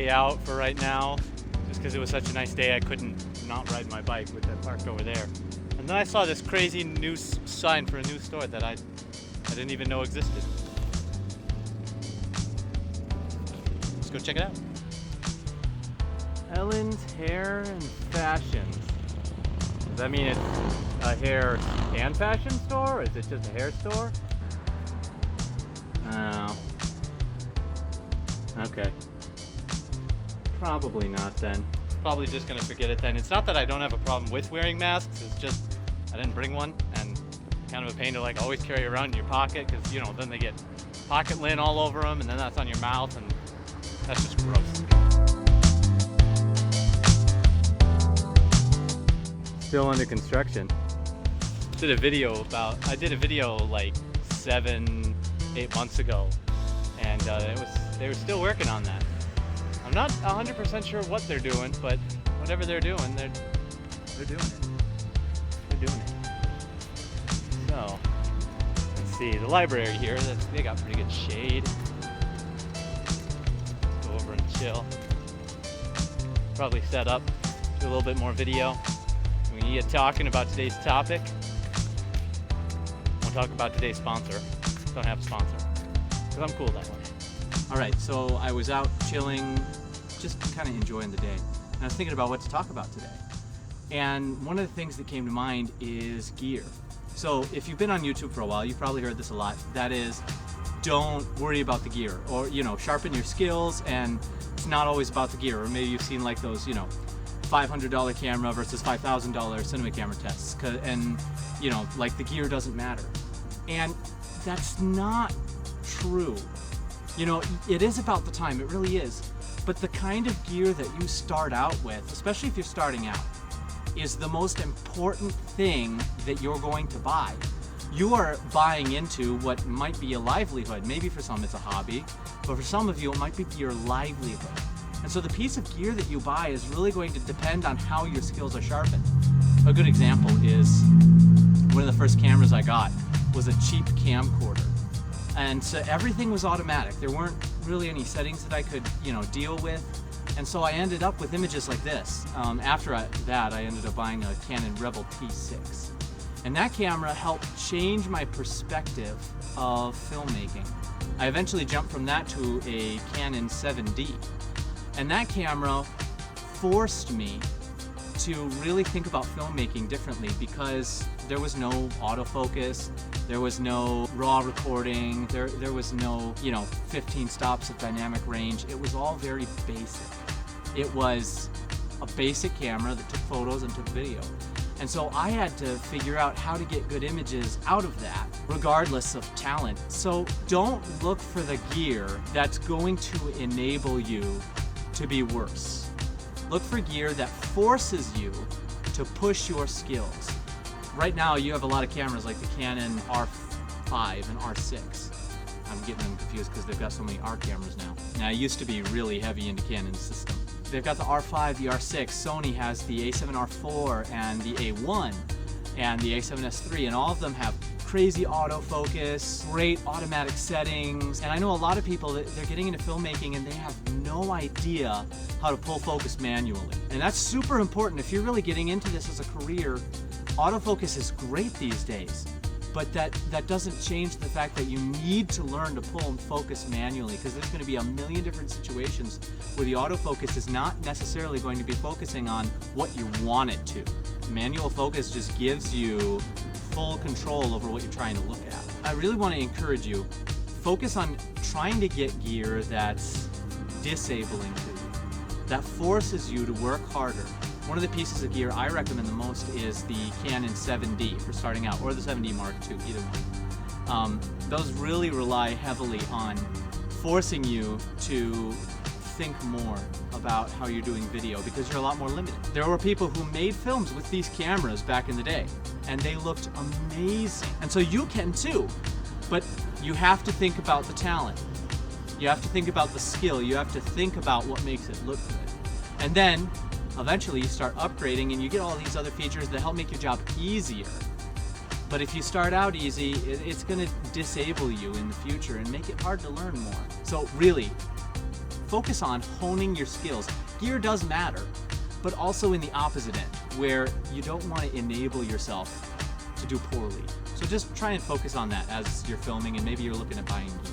day out for right now. Just because it was such a nice day, I couldn't not ride my bike, which I parked over there. And then I saw this crazy new sign for a new store that I didn't even know existed. Let's go check it out. Ellen's Hair and Fashions. Does that mean it's a hair and fashion store, or is it just a hair store? Oh. Okay. Probably not then. Probably just gonna forget it then. It's not that I don't have a problem with wearing masks, it's just I didn't bring one, and kind of a pain to like always carry around in your pocket, because you know, then they get pocket lint all over them, and then that's on your mouth, and that's just gross. Still under construction. I did a video like 7-8 months ago, and they were still working on that. I'm not 100% sure what they're doing, but whatever they're doing, they're doing it. They're doing it. So, let's see, the library here, they got pretty good shade. Let's go over and chill. Probably set up, do a little bit more video. We get talking about today's topic. We'll talk about today's sponsor. Don't have a sponsor, because I'm cool that way. All right, so I was out chilling, just kind of enjoying the day. And I was thinking about what to talk about today. And one of the things that came to mind is gear. So if you've been on YouTube for a while, you've probably heard this a lot. That is, don't worry about the gear, or, you know, sharpen your skills, and it's not always about the gear. Or maybe you've seen like those, you know, $500 camera versus $5,000 cinema camera tests, and you know, like the gear doesn't matter. And that's not true. You know, it is about the time, it really is. But the kind of gear that you start out with, especially if you're starting out, is the most important thing that you're going to buy. You are buying into what might be a livelihood. Maybe for some it's a hobby, but for some of you it might be your livelihood. And so the piece of gear that you buy is really going to depend on how your skills are sharpened. A good example is one of the first cameras I got was a cheap camcorder. And so everything was automatic. There weren't really any settings that I could, you know, deal with. And so I ended up with images like this. After that, I ended up buying a Canon Rebel T6. And that camera helped change my perspective of filmmaking. I eventually jumped from that to a Canon 7D. And that camera forced me to really think about filmmaking differently, because there was no autofocus, there was no raw recording, there was no, you know, 15 stops of dynamic range. It was all very basic. It was a basic camera that took photos and took video. And so I had to figure out how to get good images out of that, regardless of talent. So don't look for the gear that's going to enable you to be worse. Look for gear that forces you to push your skills. Right now you have a lot of cameras like the Canon R5 and R6. I'm getting them confused because they've got so many R cameras now. Now I used to be really heavy into Canon's system. They've got the R5, the R6, Sony has the A7R4 and the A1 and the A7S III, and all of them have crazy autofocus, great automatic settings. And I know a lot of people that they're getting into filmmaking and they have no idea how to pull focus manually. And that's super important. If you're really getting into this as a career, autofocus is great these days. But that doesn't change the fact that you need to learn to pull and focus manually, because there's going to be a million different situations where the autofocus is not necessarily going to be focusing on what you want it to. Manual focus just gives you full control over what you're trying to look at. I really want to encourage you, focus on trying to get gear that's disabling to you, that forces you to work harder. One of the pieces of gear I recommend the most is the Canon 7D for starting out, or the 7D Mark II, either one. Those really rely heavily on forcing you to think more about how you're doing video, because you're a lot more limited. There were people who made films with these cameras back in the day, and they looked amazing. And so you can too, but you have to think about the talent. You have to think about the skill. You have to think about what makes it look good. And then eventually you start upgrading and you get all these other features that help make your job easier. But if you start out easy, it's going to disable you in the future and make it hard to learn more. So really, focus on honing your skills. Gear does matter, but also in the opposite end, where you don't want to enable yourself to do poorly. So just try and focus on that as you're filming, and maybe you're looking at buying gear.